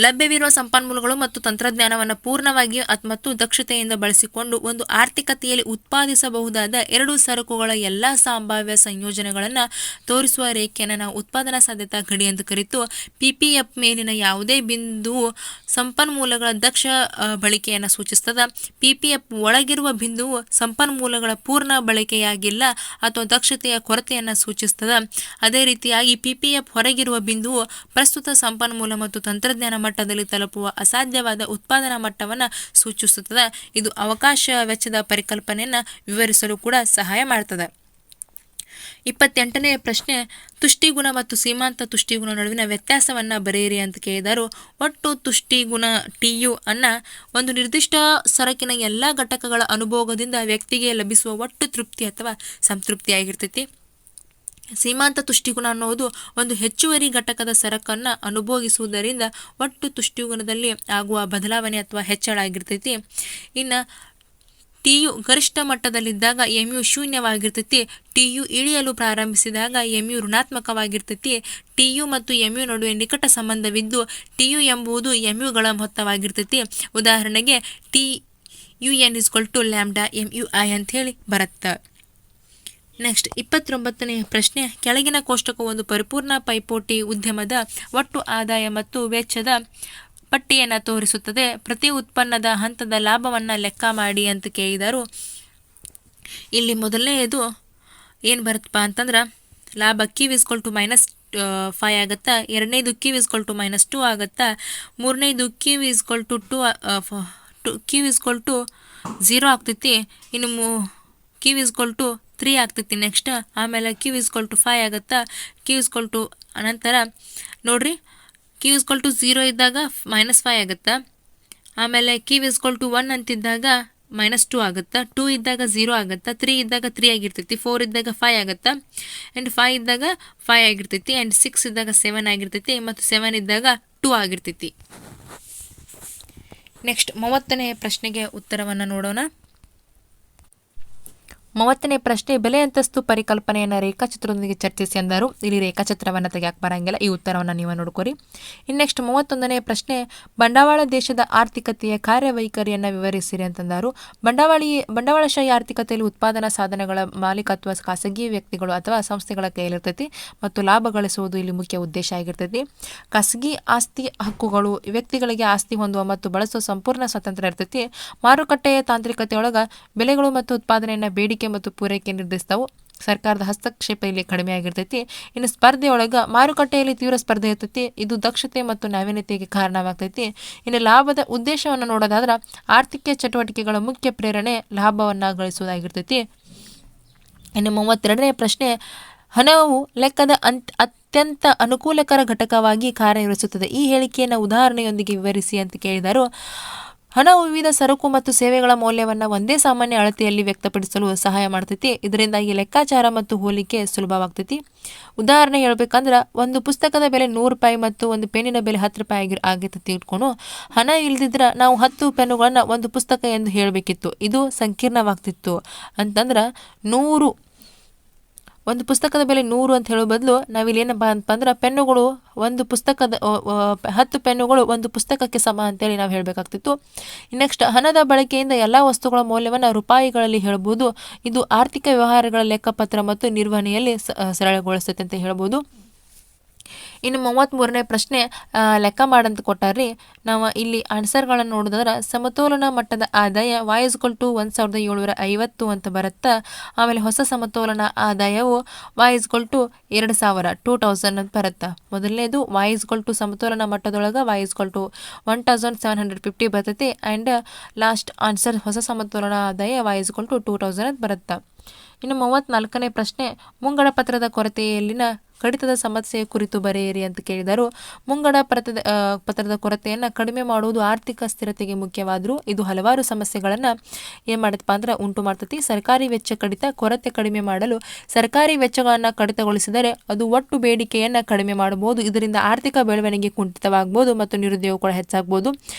ಲಭ್ಯವಿರುವ ಸಂಪನ್ಮೂಲಗಳು ಮತ್ತು ತಂತ್ರಜ್ಞಾನವನ್ನು ಪೂರ್ಣವಾಗಿ ಮತ್ತು ದಕ್ಷತೆಯಿಂದ ಬಳಸಿಕೊಂಡು ಒಂದು ಆರ್ಥಿಕತೆಯಲ್ಲಿ ಉತ್ಪಾದಿಸಬಹುದಾದ 2 ಸರಕುಗಳ ಎಲ್ಲ ಸಂಭಾವ್ಯ ಸಂಯೋಜನೆಗಳನ್ನು ತೋರಿಸುವ ರೇಖೆಯನ್ನು ನಾವು ಉತ್ಪಾದನಾ ಸಾಧ್ಯತಾ ಗಡಿ ಅಂತ ಕರಿತು. PPF ಮೇಲಿನ ಯಾವುದೇ ಬಿಂದುವು ಸಂಪನ್ಮೂಲಗಳ ದಕ್ಷ ಬಳಕೆಯನ್ನು ಸೂಚಿಸ್ತದೆ. PPF ಒಳಗಿರುವ ಬಿಂದುವು ಸಂಪನ್ಮೂಲಗಳ ಪೂರ್ಣ ಬಳಕೆಯಾಗಿಲ್ಲ ಅಥವಾ ದಕ್ಷತೆಯ ಕೊರತೆಯನ್ನು ಸೂಚಿಸ್ತದೆ. ಅದೇ ರೀತಿಯಾಗಿ PPF ಹೊರಗಿರುವ ಬಿಂದುವು ಪ್ರಸ್ತುತ ಸಂಪನ್ಮೂಲ ಮತ್ತು ತಂತ್ರಜ್ಞಾನ ಮಟ್ಟದಲ್ಲಿ ತಲುಪುವ ಅಸಾಧ್ಯವಾದ ಉತ್ಪಾದನಾ ಮಟ್ಟವನ್ನು ಸೂಚಿಸುತ್ತದೆ. ಇದು ಅವಕಾಶ ವೆಚ್ಚದ ಪರಿಕಲ್ಪನೆಯನ್ನು ವಿವರಿಸಲು ಕೂಡ ಸಹಾಯ ಮಾಡ್ತದೆ. 28ನೇ ಪ್ರಶ್ನೆ, ತುಷ್ಟಿಗುಣ ಮತ್ತು ಸೀಮಾಂತ ತುಷ್ಟಿಗುಣ ನಡುವಿನ ವ್ಯತ್ಯಾಸವನ್ನು ಬರೆಯಿರಿ ಅಂತ ಕೇಳಿದರು. ಒಟ್ಟು ತುಷ್ಟಿಗುಣ TU ಅನ್ನ ಒಂದು ನಿರ್ದಿಷ್ಟ ಸರಕಿನ ಎಲ್ಲ ಘಟಕಗಳ ಅನುಭೋಗದಿಂದ ವ್ಯಕ್ತಿಗೆ ಲಭಿಸುವ ಒಟ್ಟು ತೃಪ್ತಿ ಅಥವಾ ಸಂತೃಪ್ತಿಯಾಗಿರ್ತೈತಿ. ಸೀಮಾಂತ ತುಷ್ಟಿಗುಣ ಅನ್ನೋದು ಒಂದು ಹೆಚ್ಚುವರಿ ಘಟಕದ ಸರಕನ್ನು ಅನುಭೋಗಿಸುವುದರಿಂದ ಒಟ್ಟು ತುಷ್ಟಿಗುಣದಲ್ಲಿ ಆಗುವ ಬದಲಾವಣೆ ಅಥವಾ ಹೆಚ್ಚಳ ಆಗಿರ್ತೈತಿ. ಇನ್ನು TU ಗರಿಷ್ಠ ಮಟ್ಟದಲ್ಲಿದ್ದಾಗ MU ಶೂನ್ಯವಾಗಿರ್ತೈತಿ. TU ಇಳಿಯಲು ಪ್ರಾರಂಭಿಸಿದಾಗ MU ಋಣಾತ್ಮಕವಾಗಿರ್ತೈತಿ. TU ಮತ್ತು MU ನಡುವೆ ನಿಕಟ ಸಂಬಂಧವಿದ್ದು TU ಎಂಬುದು MUಗಳ ಮೊತ್ತವಾಗಿರ್ತೈತಿ. ಉದಾಹರಣೆಗೆ TUN = ಲ್ಯಾಂಬ್ಡಾ MUI ಅಂತ ಹೇಳಿ ಬರುತ್ತೆ. ನೆಕ್ಸ್ಟ್ 29ನೇ ಪ್ರಶ್ನೆ, ಕೆಳಗಿನ ಕೋಷ್ಟಕ ಒಂದು ಪರಿಪೂರ್ಣ ಪೈಪೋಟಿ ಉದ್ಯಮದ ಒಟ್ಟು ಆದಾಯ ಮತ್ತು ವೆಚ್ಚದ ಪಟ್ಟಿಯನ್ನು ತೋರಿಸುತ್ತದೆ. ಪ್ರತಿ ಉತ್ಪನ್ನದ ಹಂತದ ಲಾಭವನ್ನು ಲೆಕ್ಕ ಮಾಡಿ ಅಂತ ಕೇಳಿದರು. ಇಲ್ಲಿ ಮೊದಲನೆಯದು ಏನು ಬರುತ್ತಪ್ಪ ಅಂತಂದ್ರೆ ಲಾಭ Q = -5 ಆಗುತ್ತಾ. ಎರಡನೇದು Q = -2 ಆಗುತ್ತಾ. ಮೂರನೇದು Q = 0 ಆಗ್ತೈತಿ. ಇನ್ನು Q = 3 ಆಗ್ತೈತಿ. ನೆಕ್ಸ್ಟ್ ಆಮೇಲೆ Q = 5 ಆಗುತ್ತಾ. Q ಅನಂತರ ನೋಡ್ರಿ, Q = 0 ಇದ್ದಾಗ -5 ಆಗುತ್ತಾ. ಆಮೇಲೆ Q = 1 ಅಂತಿದ್ದಾಗ -2 ಆಗುತ್ತಾ. 2 ಇದ್ದಾಗ 0 ಆಗುತ್ತಾ. 3 ಇದ್ದಾಗ 3 ಆಗಿರ್ತೈತಿ. 4 ಇದ್ದಾಗ 5 ಆಗುತ್ತಾ. ಆ್ಯಂಡ್ 5 ಇದ್ದಾಗ 5 ಆಗಿರ್ತೈತಿ. ಆ್ಯಂಡ್ 6 ಇದ್ದಾಗ 7 ಆಗಿರ್ತೈತಿ. ಮತ್ತು 7 ಇದ್ದಾಗ 2 ಆಗಿರ್ತೈತಿ. ನೆಕ್ಸ್ಟ್ 30ನೇ ಪ್ರಶ್ನೆಗೆ ಉತ್ತರವನ್ನು ನೋಡೋಣ. 30ನೇ ಪ್ರಶ್ನೆ, ಬೆಲೆ ಅಂತಸ್ತು ಪರಿಕಲ್ಪನೆಯನ್ನು ರೇಖಾಚಿತ್ರದೊಂದಿಗೆ ಚರ್ಚಿಸಿ ಅಂದರು. ಇಲ್ಲಿ ರೇಖಾಚಿತ್ರವನ್ನು ತೆಗೆಯಕ್ಕೆ ಬರಂಗಿಲ್ಲ, ಈ ಉತ್ತರವನ್ನು ನೀವು ನೋಡ್ಕೊರಿ. ಇನ್ನು ನೆಕ್ಸ್ಟ್ 31ನೇ ಪ್ರಶ್ನೆ, ಬಂಡವಾಳ ದೇಶದ ಆರ್ಥಿಕತೆಯ ಕಾರ್ಯವೈಖರಿಯನ್ನು ವಿವರಿಸಿರಿ ಅಂತಂದರು. ಬಂಡವಾಳಶಾಹಿ ಆರ್ಥಿಕತೆಯಲ್ಲಿ ಉತ್ಪಾದನಾ ಸಾಧನಗಳ ಮಾಲೀಕತ್ವ ಖಾಸಗಿ ವ್ಯಕ್ತಿಗಳು ಅಥವಾ ಸಂಸ್ಥೆಗಳ ಕೈಯಲ್ಲಿರ್ತೈತಿ ಮತ್ತು ಲಾಭ ಗಳಿಸುವುದು ಇಲ್ಲಿ ಮುಖ್ಯ ಉದ್ದೇಶ ಆಗಿರ್ತೈತಿ. ಖಾಸಗಿ ಆಸ್ತಿ ಹಕ್ಕುಗಳು ವ್ಯಕ್ತಿಗಳಿಗೆ ಆಸ್ತಿ ಹೊಂದುವ ಮತ್ತು ಬಳಸುವ ಸಂಪೂರ್ಣ ಸ್ವಾತಂತ್ರ್ಯ ಇರ್ತೈತಿ. ಮಾರುಕಟ್ಟೆಯ ತಾಂತ್ರಿಕತೆಯೊಳಗೆ ಬೆಲೆಗಳು ಮತ್ತು ಉತ್ಪಾದನೆಯನ್ನು ಬೇಡಿಕೆ ಮತ್ತು ಪೂರೈಕೆ ನಿರ್ಧರಿಸ್ತಾವು. ಸರ್ಕಾರದ ಹಸ್ತಕ್ಷೇಪ ಇಲ್ಲಿ ಕಡಿಮೆ ಆಗಿರ್ತೈತಿ. ಇನ್ನು ಸ್ಪರ್ಧೆಯೊಳಗೆ ಮಾರುಕಟ್ಟೆಯಲ್ಲಿ ತೀವ್ರ ಸ್ಪರ್ಧೆ ಇರ್ತೈತಿ. ಇದು ದಕ್ಷತೆ ಮತ್ತು ನಾವೀನ್ಯತೆಗೆ ಕಾರಣವಾಗ್ತೈತಿ. ಇನ್ನು ಲಾಭದ ಉದ್ದೇಶವನ್ನು ನೋಡೋದಾದ್ರೆ ಆರ್ಥಿಕ ಚಟುವಟಿಕೆಗಳ ಮುಖ್ಯ ಪ್ರೇರಣೆ ಲಾಭವನ್ನು ಗಳಿಸುವುದಾಗಿರ್ತೈತಿ. ಇನ್ನು 32ನೇ ಪ್ರಶ್ನೆ, ಹಣವು ಲೆಕ್ಕದ ಅತ್ಯಂತ ಅನುಕೂಲಕರ ಘಟಕವಾಗಿ ಕಾರ್ಯನಿರ್ವಹಿಸುತ್ತದೆ. ಈ ಹೇಳಿಕೆಯನ್ನು ಉದಾಹರಣೆಯೊಂದಿಗೆ ವಿವರಿಸಿ ಅಂತ ಕೇಳಿದರು. ಹಣವು ವಿವಿಧ ಸರಕು ಮತ್ತು ಸೇವೆಗಳ ಮೌಲ್ಯವನ್ನು ಒಂದೇ ಸಾಮಾನ್ಯ ಅಳತೆಯಲ್ಲಿ ವ್ಯಕ್ತಪಡಿಸಲು ಸಹಾಯ ಮಾಡ್ತೈತಿ. ಇದರಿಂದಾಗಿ ಲೆಕ್ಕಾಚಾರ ಮತ್ತು ಹೋಲಿಕೆ ಸುಲಭವಾಗ್ತೈತಿ. ಉದಾಹರಣೆ ಹೇಳ್ಬೇಕಂದ್ರೆ ಒಂದು ಪುಸ್ತಕದ ಬೆಲೆ ₹100 ಮತ್ತು ಒಂದು ಪೆನ್ನಿನ ಬೆಲೆ ₹10 ಆಗಿರ್ತೈತಿ ಇಟ್ಕೊಂಡು, ಹಣ ಇಲ್ದಿದ್ರೆ ನಾವು 10 ಪೆನ್ನುಗಳನ್ನು ಒಂದು ಪುಸ್ತಕ ಎಂದು ಹೇಳಬೇಕಿತ್ತು. ಇದು ಸಂಕೀರ್ಣವಾಗ್ತಿತ್ತು. ಅಂತಂದ್ರೆ ಒಂದು ಪುಸ್ತಕದ ಬೆಲೆ 100 ಅಂತ ಹೇಳೋ ಬದಲು ನಾವಿಲ್ಲಿ ಏನಪ್ಪ ಅಂತಂದ್ರೆ ಪೆನ್ನುಗಳು ಒಂದು ಪುಸ್ತಕದ 10 ಪೆನ್ನುಗಳು ಒಂದು ಪುಸ್ತಕಕ್ಕೆ ಸಮ ಅಂತೇಳಿ ನಾವು ಹೇಳಬೇಕಾಗ್ತಿತ್ತು. ನೆಕ್ಸ್ಟ್, ಹಣದ ಬಳಕೆಯಿಂದ ಎಲ್ಲ ವಸ್ತುಗಳ ಮೌಲ್ಯವನ್ನು ರೂಪಾಯಿಗಳಲ್ಲಿ ಹೇಳ್ಬೋದು. ಇದು ಆರ್ಥಿಕ ವ್ಯವಹಾರಗಳ ಲೆಕ್ಕಪತ್ರ ಮತ್ತು ನಿರ್ವಹಣೆಯಲ್ಲಿ ಸರಳಗೊಳಿಸ್ತೈತೆ ಅಂತ ಹೇಳ್ಬೋದು. ಇನ್ನು 33ನೇ ಪ್ರಶ್ನೆ ಲೆಕ್ಕ ಮಾಡಂತ ಕೊಟ್ಟಾರ್ರಿ. ನಾವು ಇಲ್ಲಿ ಆನ್ಸರ್ಗಳನ್ನು ನೋಡಿದ್ರೆ ಸಮತೋಲನ ಮಟ್ಟದ ಆದಾಯ y= 1750 ಅಂತ ಬರುತ್ತಾ. ಆಮೇಲೆ ಹೊಸ ಸಮತೋಲನ ಆದಾಯವು y= 2000 ಅಂತ ಬರುತ್ತಾ. ಮೊದಲನೇದು y= ಸಮತೋಲನ ಮಟ್ಟದೊಳಗೆ y= 1750 ಬರ್ತೈತಿ. ಆ್ಯಂಡ್ ಲಾಸ್ಟ್ ಆನ್ಸರ್ ಹೊಸ ಸಮತೋಲನ ಆದಾಯ y= 2000 ಅಂತ ಬರುತ್ತಾ. ಇನ್ನು 34ನೇ ಪ್ರಶ್ನೆ ಮುಂಗಡ ಪತ್ರದ ಕೊರತೆಯಲ್ಲಿನ ಕಡಿತದ ಸಮಸ್ಯೆಯ ಕುರಿತು ಬರೆಯಿರಿ ಅಂತ ಕೇಳಿದರು. ಮುಂಗಡ ಪತ್ರದ ಕೊರತೆಯನ್ನು ಕಡಿಮೆ ಮಾಡುವುದು ಆರ್ಥಿಕ ಸ್ಥಿರತೆಗೆ ಮುಖ್ಯವಾದರೂ ಇದು ಹಲವಾರು ಸಮಸ್ಯೆಗಳನ್ನು ಏನು ಮಾಡುತ್ತಪ್ಪ ಅಂದ್ರೆ ಉಂಟು ಮಾಡ್ತೈತಿ. ಸರ್ಕಾರಿ ವೆಚ್ಚ ಕಡಿತ ಕೊರತೆ ಕಡಿಮೆ ಮಾಡಲು ಸರ್ಕಾರಿ ವೆಚ್ಚಗಳನ್ನು ಕಡಿತಗೊಳಿಸಿದರೆ ಅದು ಒಟ್ಟು ಬೇಡಿಕೆಯನ್ನು ಕಡಿಮೆ ಮಾಡಬಹುದು. ಇದರಿಂದ ಆರ್ಥಿಕ ಬೆಳವಣಿಗೆ ಕುಂಠಿತವಾಗಬಹುದು ಮತ್ತು ನಿರುದ್ಯೋಗ ಕೂಡ ಹೆಚ್ಚಾಗಬಹುದು.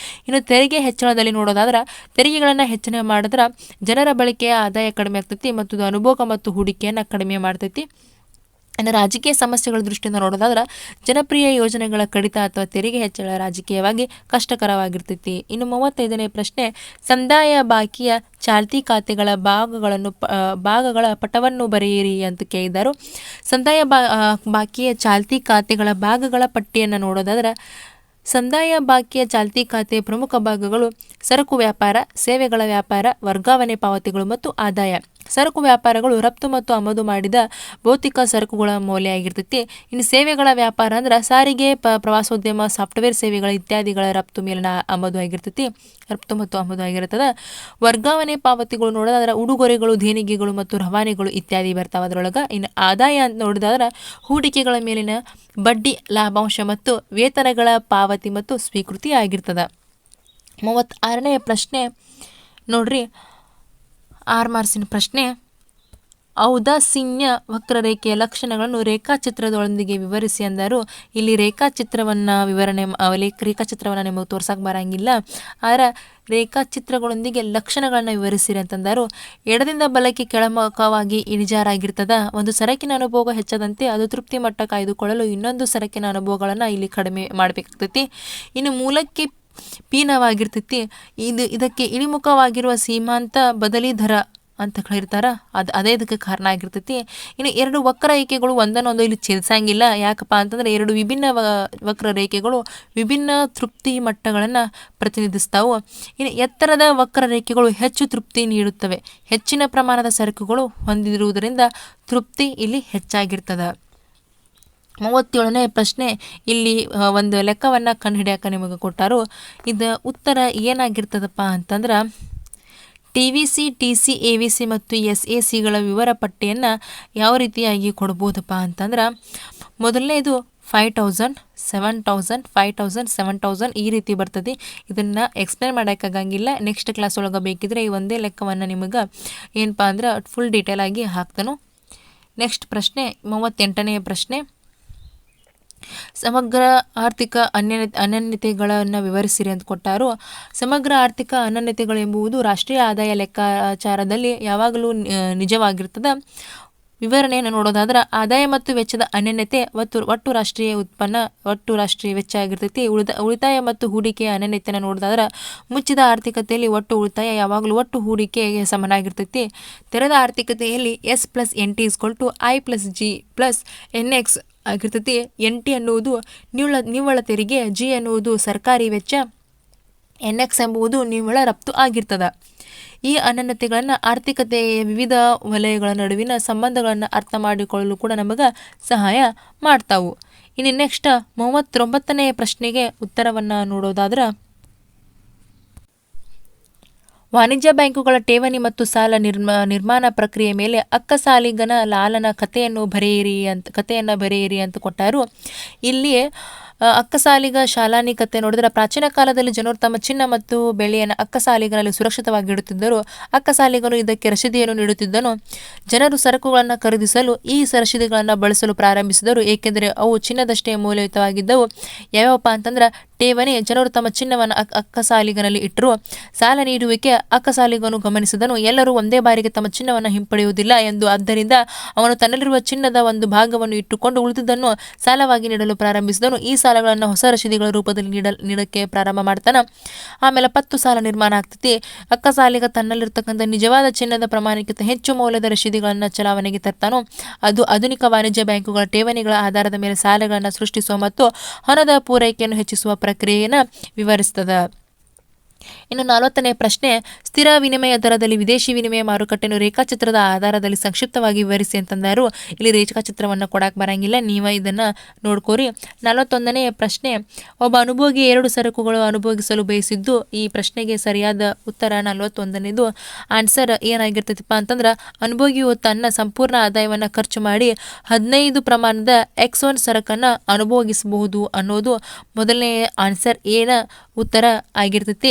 ಇನ್ನು ತೆರಿಗೆ ಹೆಚ್ಚಳದಲ್ಲಿ ನೋಡೋದಾದ್ರೆ ತೆರಿಗೆಗಳನ್ನು ಹೆಚ್ಚಳ ಮಾಡಿದ್ರೆ ಜನರ ಬಳಕೆಯ ಆದಾಯ ಕಡಿಮೆ ಆಗ್ತೈತಿ ಮತ್ತು ಇದು ಅನುಭೋಗ ಮತ್ತು ಹೂಡಿಕೆಯನ್ನು ಕಡಿಮೆ ಮಾಡ್ತೈತಿ. ಇನ್ನು ರಾಜಕೀಯ ಸಮಸ್ಯೆಗಳ ದೃಷ್ಟಿಯಿಂದ ನೋಡೋದಾದ್ರೆ ಜನಪ್ರಿಯ ಯೋಜನೆಗಳ ಕಡಿತ ಅಥವಾ ತೆರಿಗೆ ಹೆಚ್ಚಳ ರಾಜಕೀಯವಾಗಿ ಕಷ್ಟಕರವಾಗಿರ್ತೈತಿ. ಇನ್ನು 35ನೇ ಪ್ರಶ್ನೆ ಸಂದಾಯ ಬಾಕಿಯ ಚಾಲ್ತಿ ಖಾತೆಗಳ ಭಾಗಗಳ ಪಟವನ್ನು ಬರೆಯಿರಿ ಅಂತ ಕೇಳಿದರು. ಸಂದಾಯ ಬಾಕಿಯ ಚಾಲ್ತಿ ಖಾತೆಗಳ ಭಾಗಗಳ ಪಟ್ಟಿಯನ್ನು ನೋಡೋದಾದ್ರೆ ಸಂದಾಯ ಬಾಕಿಯ ಚಾಲ್ತಿ ಖಾತೆಯ ಪ್ರಮುಖ ಭಾಗಗಳು ಸರಕು ವ್ಯಾಪಾರ, ಸೇವೆಗಳ ವ್ಯಾಪಾರ, ವರ್ಗಾವಣೆ ಪಾವತಿಗಳು ಮತ್ತು ಆದಾಯ. ಸರಕು ವ್ಯಾಪಾರಗಳು ರಫ್ತು ಮತ್ತು ಆಮದು ಮಾಡಿದ ಭೌತಿಕ ಸರಕುಗಳ ಮೌಲ್ಯ ಆಗಿರ್ತೈತಿ. ಇನ್ನು ಸೇವೆಗಳ ವ್ಯಾಪಾರ ಅಂದ್ರೆ ಸಾರಿಗೆ, ಪ್ರವಾಸೋದ್ಯಮ, ಸಾಫ್ಟ್ವೇರ್ ಸೇವೆಗಳ ಇತ್ಯಾದಿಗಳ ರಫ್ತು ಮೇಲಿನ ಆಮದು ಆಗಿರ್ತೈತಿ, ರಫ್ತು ಮತ್ತು ಆಮದು ಆಗಿರ್ತದೆ. ವರ್ಗಾವಣೆ ಪಾವತಿಗಳು ನೋಡೋದಾದ್ರೆ ಉಡುಗೊರೆಗಳು, ದೇಣಿಗೆಗಳು ಮತ್ತು ರವಾನೆಗಳು ಇತ್ಯಾದಿ ಬರ್ತಾವೆ ಅದರೊಳಗೆ. ಇನ್ನು ಆದಾಯ ಅಂತ ನೋಡಿದಾದ್ರೆ ಹೂಡಿಕೆಗಳ ಮೇಲಿನ ಬಡ್ಡಿ, ಲಾಭಾಂಶ ಮತ್ತು ವೇತನಗಳ ಪಾವತಿ ಮತ್ತು ಸ್ವೀಕೃತಿ ಆಗಿರ್ತದೆ. 36ನೇ ಪ್ರಶ್ನೆ ನೋಡ್ರಿ, 6 ಮಾರ್ಕ್ಸಿನ ಪ್ರಶ್ನೆ ಔದಾಸೀನ್ಯ ವಕ್ರರೇಖೆಯ ಲಕ್ಷಣಗಳನ್ನು ರೇಖಾಚಿತ್ರದೊಂದಿಗೆ ವಿವರಿಸಿ ಅಂದರು. ಇಲ್ಲಿ ರೇಖಾಚಿತ್ರವನ್ನು ರೇಖಾಚಿತ್ರವನ್ನು ನಿಮಗೆ ತೋರ್ಸಕ್ಕೆ ಬರಂಗಿಲ್ಲ, ಆದರೆ ರೇಖಾಚಿತ್ರಗಳೊಂದಿಗೆ ಲಕ್ಷಣಗಳನ್ನು ವಿವರಿಸಿರಿ ಅಂತಂದರು. ಎಡದಿಂದ ಬಲಕ್ಕೆ ಕೆಳಮುಖವಾಗಿ ಇಳಿಜಾರಾಗಿರ್ತದ. ಒಂದು ಸರಕಿನ ಅನುಭವ ಹೆಚ್ಚದಂತೆ ಅದು ತೃಪ್ತಿ ಮಟ್ಟ ಕಾಯ್ದುಕೊಳ್ಳಲು ಇನ್ನೊಂದು ಸರಕಿನ ಅನುಭವಗಳನ್ನು ಇಲ್ಲಿ ಕಡಿಮೆ ಮಾಡಬೇಕಾಗ್ತೈತಿ. ಇನ್ನು ಮೂಲಕ್ಕೆ ಪೀನವಾಗಿರ್ತೈತಿ. ಇದಕ್ಕೆ ಇಳಿಮುಖವಾಗಿರುವ ಸೀಮಾಂತ ಬದಲಿ ದರ ಅಂತ ಹೇಳಿರ್ತಾರ, ಅದೇ ಇದಕ್ಕೆ ಕಾರಣ ಆಗಿರ್ತೈತಿ. ಇನ್ನು 2 ವಕ್ರರೇಖೆಗಳು ಒಂದನ್ನೊಂದು ಇಲ್ಲಿ ಛೇದಿಸಂಗಿಲ್ಲ. ಯಾಕಪ್ಪ ಅಂತಂದ್ರೆ 2 ವಿಭಿನ್ನ ವಕ್ರರೇಖೆಗಳು ವಿಭಿನ್ನ ತೃಪ್ತಿ ಮಟ್ಟಗಳನ್ನು ಪ್ರತಿನಿಧಿಸ್ತಾವು. ಇನ್ನು ಎತ್ತರದ ವಕ್ರರೇಖೆಗಳು ಹೆಚ್ಚು ತೃಪ್ತಿ ನೀಡುತ್ತವೆ. ಹೆಚ್ಚಿನ ಪ್ರಮಾಣದ ಸರಕುಗಳು ಹೊಂದಿರುವುದರಿಂದ ತೃಪ್ತಿ ಇಲ್ಲಿ ಹೆಚ್ಚಾಗಿರ್ತದೆ. 37ನೇ ಪ್ರಶ್ನೆ ಇಲ್ಲಿ ಒಂದು ಲೆಕ್ಕವನ್ನು ಕಂಡುಹಿಡಿಯಕ್ಕೆ ನಿಮಗೆ ಕೊಟ್ಟಾರು. ಇದು ಉತ್ತರ ಏನಾಗಿರ್ತದಪ್ಪ ಅಂತಂದ್ರೆ TVC, TC, AVC ಮತ್ತು SACಗಳ ವಿವರ ಪಟ್ಟಿಯನ್ನು ಯಾವ ರೀತಿಯಾಗಿ ಕೊಡ್ಬೋದಪ್ಪ ಅಂತಂದ್ರೆ ಮೊದಲನೇದು 5000, 7000, 5000, 7000 ಈ ರೀತಿ ಬರ್ತದೆ. ಇದನ್ನು ಎಕ್ಸ್ಪ್ಲೇನ್ ಮಾಡೋಕ್ಕಾಗಂಗಿಲ್ಲ. ನೆಕ್ಸ್ಟ್ ಕ್ಲಾಸ್ ಒಳಗೆ ಬೇಕಿದ್ರೆ ಈ ಒಂದೇ ಲೆಕ್ಕವನ್ನು ನಿಮಗೆ ಏನಪ್ಪ ಅಂದ್ರೆ ಫುಲ್ ಡೀಟೇಲ್ ಆಗಿ ಹಾಕ್ತಾನು. ನೆಕ್ಸ್ಟ್ ಪ್ರಶ್ನೆ 38ನೇ ಪ್ರಶ್ನೆ ಸಮಗ್ರ ಆರ್ಥಿಕ ಅನನ್ಯತೆಗಳನ್ನು ವಿವರಿಸಿರಿ ಅಂತ ಕೊಟ್ಟಾರು. ಸಮಗ್ರ ಆರ್ಥಿಕ ಅನನ್ಯತೆಗಳೆಂಬುದು ರಾಷ್ಟ್ರೀಯ ಆದಾಯ ಲೆಕ್ಕಾಚಾರದಲ್ಲಿ ಯಾವಾಗಲೂ ನಿಜವಾಗಿರ್ತದೆ. ವಿವರಣೆಯನ್ನು ನೋಡೋದಾದ್ರೆ ಆದಾಯ ಮತ್ತು ವೆಚ್ಚದ ಅನನ್ಯತೆ ಒಟ್ಟು ರಾಷ್ಟ್ರೀಯ ಉತ್ಪನ್ನ, ಒಟ್ಟು ರಾಷ್ಟ್ರೀಯ ವೆಚ್ಚ ಆಗಿರ್ತೈತಿ. ಉಳಿತಾಯ ಮತ್ತು ಹೂಡಿಕೆಯ ಅನನ್ಯತೆಯನ್ನು ನೋಡೋದಾದ್ರೆ ಮುಚ್ಚಿದ ಆರ್ಥಿಕತೆಯಲ್ಲಿ ಒಟ್ಟು ಉಳಿತಾಯ ಯಾವಾಗಲೂ ಒಟ್ಟು ಹೂಡಿಕೆಗೆ ಸಮನಾಗಿರ್ತೈತಿ. ತೆರೆದ ಆರ್ಥಿಕತೆಯಲ್ಲಿ S+NT = I+G+NX ಆಗಿರ್ತೈತಿ. NT ಅನ್ನುವುದು ನಿವ್ವಳ ತೆರಿಗೆ, G ಅನ್ನುವುದು ಸರ್ಕಾರಿ ವೆಚ್ಚ, NX ಎಂಬುದು ನಿವ್ವಳ ರಫ್ತು ಆಗಿರ್ತದೆ. ಈ ಅನನ್ಯತೆಗಳನ್ನು ಆರ್ಥಿಕತೆಯ ವಿವಿಧ ವಲಯಗಳ ನಡುವಿನ ಸಂಬಂಧಗಳನ್ನು ಅರ್ಥ ಮಾಡಿಕೊಳ್ಳಲು ಕೂಡ ನಮಗೆ ಸಹಾಯ ಮಾಡ್ತಾವು. ಇನ್ನು ನೆಕ್ಸ್ಟ್ 39ನೇ ಪ್ರಶ್ನೆಗೆ ಉತ್ತರವನ್ನು ನೋಡೋದಾದ್ರೆ ವಾಣಿಜ್ಯ ಬ್ಯಾಂಕುಗಳ ಠೇವಣಿ ಮತ್ತು ಸಾಲ ನಿರ್ಮಾಣ ಪ್ರಕ್ರಿಯೆ ಮೇಲೆ ಅಕ್ಕಸಾಲಿಗನ ಲಾಲನ ಕಥೆಯನ್ನು ಬರೆಯಿರಿ ಅಂತ ಕೊಟ್ಟಾರು. ಇಲ್ಲಿ ಅಕ್ಕಸಾಲಿಗ ಶಾಲಾನಿ ಕಥೆ ನೋಡಿದ್ರೆ ಪ್ರಾಚೀನ ಕಾಲದಲ್ಲಿ ಜನರು ತಮ್ಮ ಚಿನ್ನ ಮತ್ತು ಬೆಳ್ಳಿಯನ್ನು ಅಕ್ಕಸಾಲಿಗನಲ್ಲಿ ಸುರಕ್ಷಿತವಾಗಿ ಇಡುತ್ತಿದ್ದರು. ಅಕ್ಕಸಾಲಿಗನು ಇದಕ್ಕೆ ರಸೀದಿಯನ್ನು ನೀಡುತ್ತಿದ್ದನು. ಜನರು ಸರಕುಗಳನ್ನು ಖರೀದಿಸಲು ಈ ರಸೀದಿಗಳನ್ನು ಬಳಸಲು ಪ್ರಾರಂಭಿಸಿದರು, ಏಕೆಂದರೆ ಅವು ಚಿನ್ನದಷ್ಟೇ ಮೌಲ್ಯಯುತವಾಗಿದ್ದವು. ಯಾವ್ಯಾವಪ್ಪ ಅಂತಂದ್ರೆ ಠೇವಣಿ ಜನರು ತಮ್ಮ ಚಿನ್ನವನ್ನು ಅಕ್ಕಸಾಲಿಗನಲ್ಲಿ ಇಟ್ಟರು. ಸಾಲ ನೀಡುವಿಕೆ ಅಕ್ಕಸಾಲಿಗನು ಗಮನಿಸಿದನು, ಎಲ್ಲರೂ ಒಂದೇ ಬಾರಿಗೆ ತಮ್ಮ ಚಿನ್ನವನ್ನು ಹಿಂಪಡೆಯುವುದಿಲ್ಲ ಎಂದು. ಆದ್ದರಿಂದ ಅವನು ತನ್ನಲ್ಲಿರುವ ಚಿನ್ನದ ಒಂದು ಭಾಗವನ್ನು ಇಟ್ಟುಕೊಂಡು ಉಳಿದುದನ್ನು ಸಾಲವಾಗಿ ನೀಡಲು ಪ್ರಾರಂಭಿಸಿದನು. ಈ ಸಾಲಗಳನ್ನು ಹೊಸ ರಶೀದಿಗಳ ರೂಪದಲ್ಲಿ ನೀಡಕ್ಕೆ ಪ್ರಾರಂಭ ಮಾಡ್ತಾನೆ. ಆಮೇಲೆ 10 ಸಾಲ ನಿರ್ಮಾಣ ಆಗ್ತೈತಿ. ಅಕ್ಕಸಾಲಿಗ ತನ್ನಲ್ಲಿರ್ತಕ್ಕಂಥ ನಿಜವಾದ ಚಿನ್ನದ ಪ್ರಮಾಣಕ್ಕಿಂತ ಹೆಚ್ಚು ಮೌಲ್ಯದ ರಶೀದಿಗಳನ್ನು ಚಲಾವಣೆಗೆ ತರ್ತಾನೋ. ಅದು ಆಧುನಿಕ ವಾಣಿಜ್ಯ ಬ್ಯಾಂಕುಗಳ ಠೇವಣಿಗಳ ಆಧಾರದ ಮೇಲೆ ಸಾಲಗಳನ್ನು ಸೃಷ್ಟಿಸುವ ಮತ್ತು ಹಣದ ಪೂರೈಕೆಯನ್ನು ಹೆಚ್ಚಿಸುವ ಪ್ರಕ್ರಿಯೆಯನ್ನು ವಿವರಿಸ್ತದೆ. ಇನ್ನು 40ನೇ ಪ್ರಶ್ನೆ, ಸ್ಥಿರ ವಿನಿಮಯ ದರದಲ್ಲಿ ವಿದೇಶಿ ವಿನಿಮಯ ಮಾರುಕಟ್ಟೆಯನ್ನು ರೇಖಾಚಿತ್ರದ ಆಧಾರದಲ್ಲಿ ಸಂಕ್ಷಿಪ್ತವಾಗಿ ವಿವರಿಸಿ ಅಂತಂದರು. ಇಲ್ಲಿ ರೇಖಾಚಿತ್ರವನ್ನು ಕೊಡಕ್ಕೆ ಬರಂಗಿಲ್ಲ, ನೀವು ಇದನ್ನು ನೋಡ್ಕೋರಿ. 41ನೇ ಪ್ರಶ್ನೆ, ಒಬ್ಬ ಅನುಭೋಗಿ 2 ಸರಕುಗಳು ಅನುಭೋಗಿಸಲು ಬಯಸಿದ್ದು. ಈ ಪ್ರಶ್ನೆಗೆ ಸರಿಯಾದ ಉತ್ತರ 41ನೇದು ಆನ್ಸರ್ ಏನಾಗಿರ್ತೈತಪ್ಪ ಅಂತಂದ್ರೆ, ಅನುಭೋಗಿಯು ತನ್ನ ಸಂಪೂರ್ಣ ಆದಾಯವನ್ನು ಖರ್ಚು ಮಾಡಿ 15 ಪ್ರಮಾಣದ X1 ಸರಕನ್ನು ಅನುಭೋಗಿಸಬಹುದು ಅನ್ನೋದು ಮೊದಲನೇ ಆನ್ಸರ್ ಉತ್ತರ ಆಗಿರ್ತೈತಿ.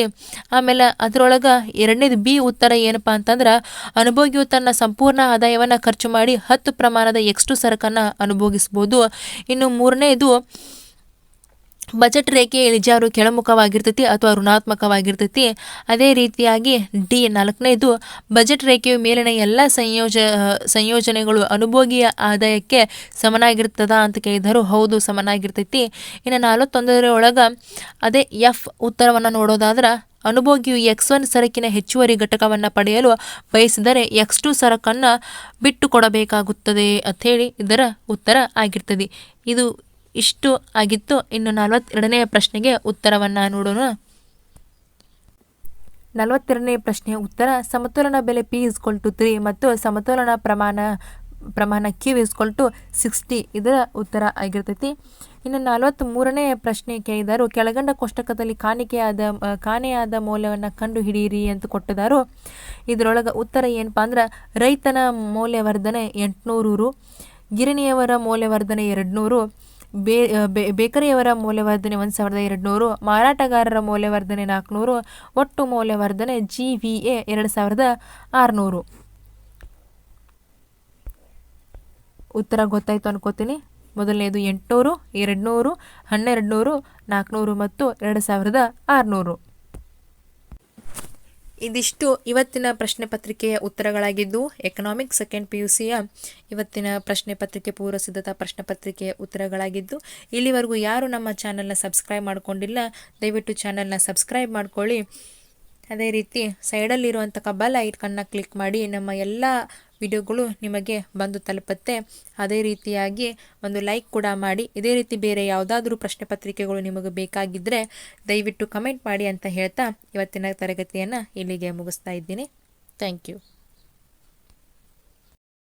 ಆಮೇಲೆ ಅದರೊಳಗೆ 2ನೇದು ಬಿ ಉತ್ತರ ಏನಪ್ಪ ಅಂತಂದ್ರೆ, ಅನುಭೋಗಿಯು ತನ್ನ ಸಂಪೂರ್ಣ ಆದಾಯವನ್ನು ಖರ್ಚು ಮಾಡಿ 10 ಪ್ರಮಾಣದ X2 ಸರಕನ್ನು ಅನುಭೋಗಿಸ್ಬೋದು. ಇನ್ನು 3ನೇದು ಬಜೆಟ್ ರೇಖೆ ಇಳಿಜಾರು ಕೆಳಮುಖವಾಗಿರ್ತೈತಿ ಅಥವಾ ಋಣಾತ್ಮಕವಾಗಿರ್ತೈತಿ. ಅದೇ ರೀತಿಯಾಗಿ ಡಿ 4ನೇದು ಬಜೆಟ್ ರೇಖೆಯು ಮೇಲಿನ ಎಲ್ಲ ಸಂಯೋಜನೆಗಳು ಅನುಭೋಗಿಯ ಆದಾಯಕ್ಕೆ ಸಮನಾಗಿರ್ತದ ಅಂತ ಕೇಳಿದರು. ಹೌದು, ಸಮನಾಗಿರ್ತೈತಿ. ಇನ್ನು 41ರೊಳಗೆ ಅದೇ ಎಫ್ ಉತ್ತರವನ್ನು ನೋಡೋದಾದ್ರೆ, ಅನುಭೋಗಿಯು X1 ಸರಕಿನ ಹೆಚ್ಚುವರಿ ಘಟಕವನ್ನು ಪಡೆಯಲು ಬಯಸಿದರೆ X2 ಸರಕನ್ನು ಬಿಟ್ಟು ಕೊಡಬೇಕಾಗುತ್ತದೆ ಅಂಥೇಳಿ ಇದರ ಉತ್ತರ ಆಗಿರ್ತದೆ. ಇಷ್ಟು ಆಗಿತ್ತು. ಇನ್ನು 42ನೇ ಪ್ರಶ್ನೆಗೆ ಉತ್ತರವನ್ನು ನೋಡೋಣ. 42ನೇ ಪ್ರಶ್ನೆಯ ಉತ್ತರ, ಸಮತೋಲನ ಬೆಲೆ P=3 ಮತ್ತು ಸಮತೋಲನ ಪ್ರಮಾಣ Q=60 ಇದರ ಉತ್ತರ ಆಗಿರ್ತೈತಿ. ಇನ್ನು 43ನೇ ಪ್ರಶ್ನೆ ಕೇಳಿದರು, ಕೆಳಗಂಡ ಕೋಷ್ಟಕದಲ್ಲಿ ಕಾಣೆಯಾದ ಮೌಲ್ಯವನ್ನು ಕಂಡು ಹಿಡಿಯಿರಿ ಅಂತ ಕೊಟ್ಟಿದ್ದಾರೆ. ಇದರೊಳಗೆ ಉತ್ತರ ಏನಪ್ಪ ಅಂದ್ರೆ, ರೈತನ ಮೌಲ್ಯವರ್ಧನೆ 800 ರು, ಗಿರಣಿಯವರ ಮೌಲ್ಯವರ್ಧನೆ 200, ಬೇಕರಿಯವರ ಮೌಲ್ಯವರ್ಧನೆ 1200, ಮಾರಾಟಗಾರರ ಮೌಲ್ಯವರ್ಧನೆ 400, ಒಟ್ಟು ಮೌಲ್ಯವರ್ಧನೆ GVA 2600. ಉತ್ತರ ಗೊತ್ತಾಯ್ತು ಅನ್ಕೋತೀನಿ. ಮೊದಲನೇದು 800, 200, 1200, 400 ಮತ್ತು 2600. ಇದಿಷ್ಟು ಇವತ್ತಿನ ಪ್ರಶ್ನೆ ಪತ್ರಿಕೆಯ ಉತ್ತರಗಳಾಗಿದ್ದು, ಎಕನಾಮಿಕ್ಸ್ ಸೆಕೆಂಡ್ PUCಯ ಇವತ್ತಿನ ಪ್ರಶ್ನೆ ಪತ್ರಿಕೆ ಪೂರ್ವ ಸಿದ್ಧತಾ ಪ್ರಶ್ನೆ ಪತ್ರಿಕೆಯ ಉತ್ತರಗಳಾಗಿದ್ದು, ಇಲ್ಲಿವರೆಗೂ ಯಾರು ನಮ್ಮ ಚಾನಲ್ನ ಸಬ್ಸ್ಕ್ರೈಬ್ ಮಾಡ್ಕೊಂಡಿಲ್ಲ, ದಯವಿಟ್ಟು ಚಾನಲ್ನ ಸಬ್ಸ್ಕ್ರೈಬ್ ಮಾಡ್ಕೊಳ್ಳಿ. ಅದೇ ರೀತಿ ಸೈಡಲ್ಲಿರುವಂಥ ಬೆಲ್ ಐಕನ್ನ ಕ್ಲಿಕ್ ಮಾಡಿ, ನಮ್ಮ ಎಲ್ಲ ವಿಡಿಯೋಗಳು ನಿಮಗೆ ಬಂದು ತಲುಪುತ್ತೆ. ಅದೇ ರೀತಿಯಾಗಿ ಒಂದು ಲೈಕ್ ಕೂಡ ಮಾಡಿ. ಇದೇ ರೀತಿ ಬೇರೆ ಯಾವುದಾದ್ರೂ ಪ್ರಶ್ನೆ ಪತ್ರಿಕೆಗಳು ನಿಮಗೆ ಬೇಕಾಗಿದ್ದರೆ ದಯವಿಟ್ಟು ಕಮೆಂಟ್ ಮಾಡಿ ಅಂತ ಹೇಳ್ತಾ ಇವತ್ತಿನ ತರಗತಿಯನ್ನು ಇಲ್ಲಿಗೆ ಮುಗಿಸ್ತಾ ಇದ್ದೀನಿ. Thank you.